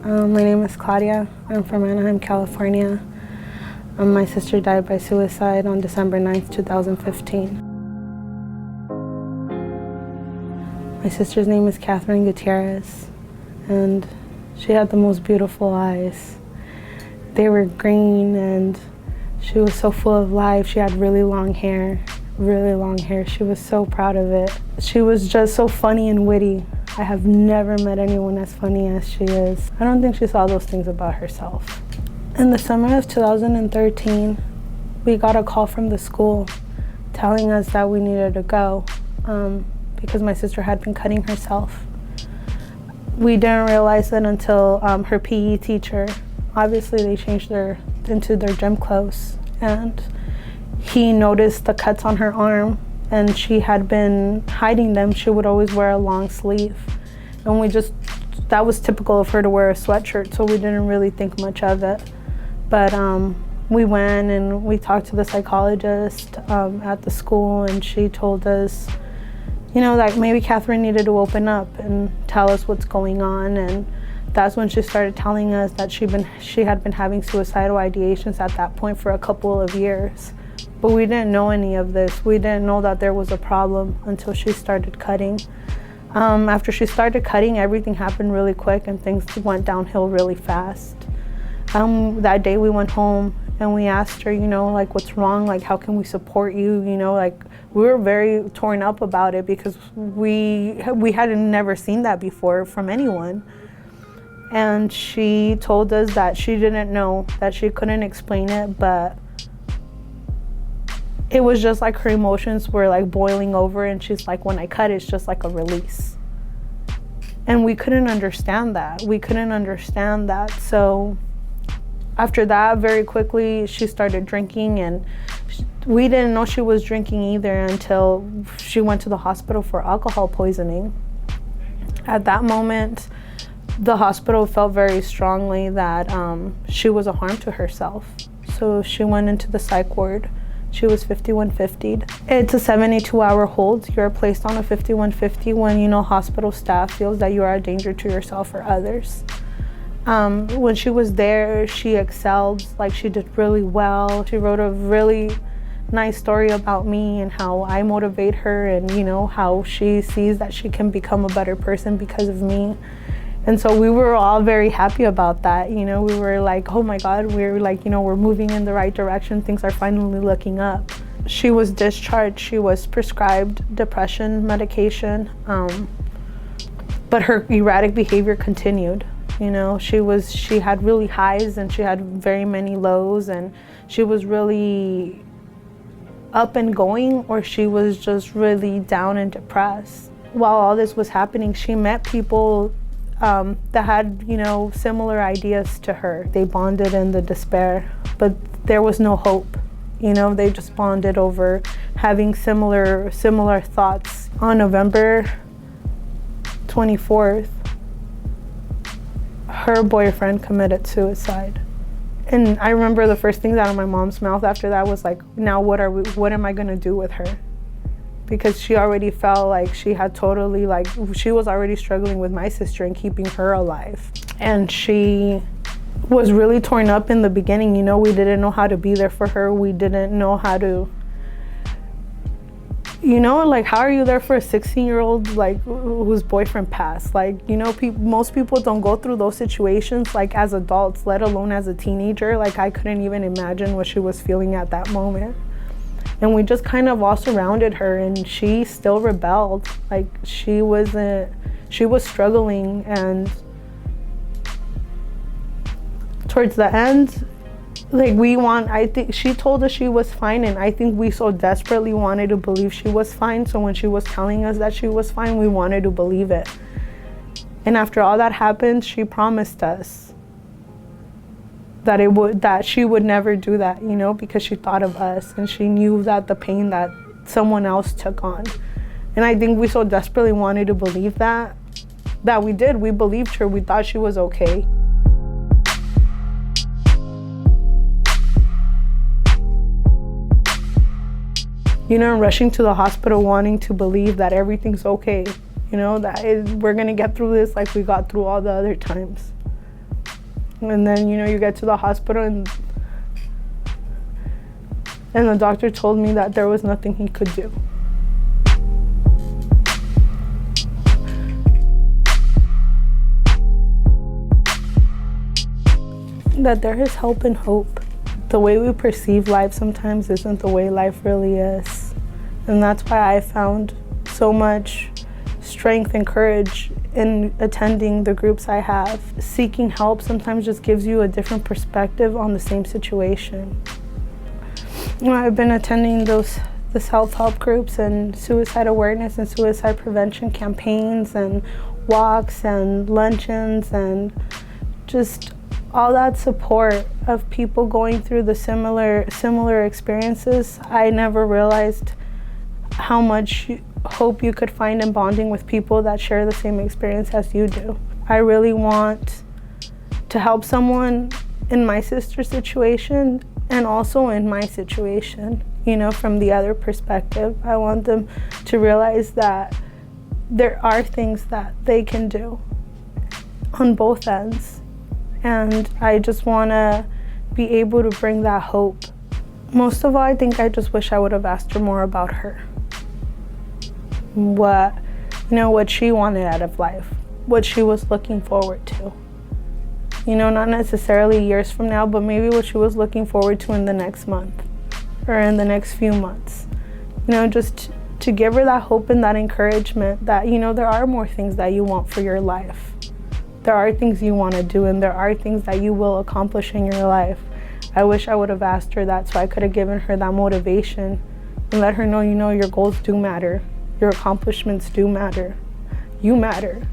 My name is Claudia. I'm from Anaheim, California. My sister died by suicide on December 9th, 2015. My sister's name is Katherine Gutierrez, and she had the most beautiful eyes. They were green, and she was so full of life. She had really long hair. She was so proud of it. She was just so funny and witty. I have never met anyone as funny as she is. I don't think she saw those things about herself. In the summer of 2013, we got a call from the school telling us that we needed to go because my sister had been cutting herself. We didn't realize it until her PE teacher, obviously they changed into their gym clothes, and he noticed the cuts on her arm, and she had been hiding them. She would always wear a long sleeve, and that was typical of her to wear a sweatshirt, so we didn't really think much of it. But we went and we talked to the psychologist at the school, and she told us, that maybe Katherine needed to open up and tell us what's going on. And that's when she started telling us that she had been having suicidal ideations at that point for a couple of years. But we didn't know any of this. We didn't know that there was a problem until she started cutting. After she started cutting, everything happened really quick and things went downhill really fast. That day we went home and we asked her, what's wrong? How can we support you? We were very torn up about it because we hadn't never seen that before from anyone. And she told us that she didn't know, that she couldn't explain it, but it was just like her emotions were boiling over, and she's like, when I cut, it's just like a release. And we couldn't understand that. So after that, very quickly, she started drinking, and we didn't know she was drinking either until she went to the hospital for alcohol poisoning. At that moment, the hospital felt very strongly that she was a harm to herself. So she went into the psych ward. She was 5150'd. It's a 72-hour hold. You're placed on a 5150 when hospital staff feels that you are a danger to yourself or others. When she was there, she excelled. She did really well. She wrote a really nice story about me and how I motivate her, and how she sees that she can become a better person because of me. And so we were all very happy about that. We were like, oh my God, we're we're moving in the right direction. Things are finally looking up. She was discharged. She was prescribed depression medication, but her erratic behavior continued. She had really highs and she had very many lows, and she was really up and going, or she was just really down and depressed. While all this was happening, she met people that had, similar ideas to her. They bonded in the despair, but there was no hope. They just bonded over having similar thoughts. On November 24th, her boyfriend committed suicide. And I remember the first thing out of my mom's mouth after that was like, now what am I gonna do with her? Because she already felt like she had totally, she was already struggling with my sister and keeping her alive. And she was really torn up in the beginning. We didn't know how to be there for her. We didn't know how to, how are you there for a 16-year-old, whose boyfriend passed? Most people don't go through those situations, as adults, let alone as a teenager. I couldn't even imagine what she was feeling at that moment. And we just kind of all surrounded her, and she still rebelled. She was struggling, and towards the end, I think she told us she was fine, and I think we so desperately wanted to believe she was fine. So when she was telling us that she was fine, we wanted to believe it. And after all that happened, she promised us that she would never do that, because she thought of us, and she knew that the pain that someone else took on. And I think we so desperately wanted to believe that we did. We believed her. We thought she was okay. Rushing to the hospital wanting to believe that everything's okay, that we're gonna get through this like we got through all the other times. And then, you know, you get to the hospital and the doctor told me that there was nothing he could do. That there is help and hope. The way we perceive life sometimes isn't the way life really is. And that's why I found so much strength and courage in attending the groups I have. Seeking help sometimes just gives you a different perspective on the same situation. You know, I've been attending those self-help groups and suicide awareness and suicide prevention campaigns and walks and luncheons and just all that support of people going through the similar experiences. I never realized how much hope you could find in bonding with people that share the same experience as you do. I really want to help someone in my sister's situation and also in my situation, you know, from the other perspective. I want them to realize that there are things that they can do on both ends. And I just want to be able to bring that hope. Most of all, I think I just wish I would have asked her more about her. What she wanted out of life, what she was looking forward to. You know, not necessarily years from now, but maybe what she was looking forward to in the next month or in the next few months. You know, just to give her that hope and that encouragement that, you know, there are more things that you want for your life. There are things you want to do and there are things that you will accomplish in your life. I wish I would have asked her that so I could have given her that motivation and let her know, you know, your goals do matter. Your accomplishments do matter. You matter.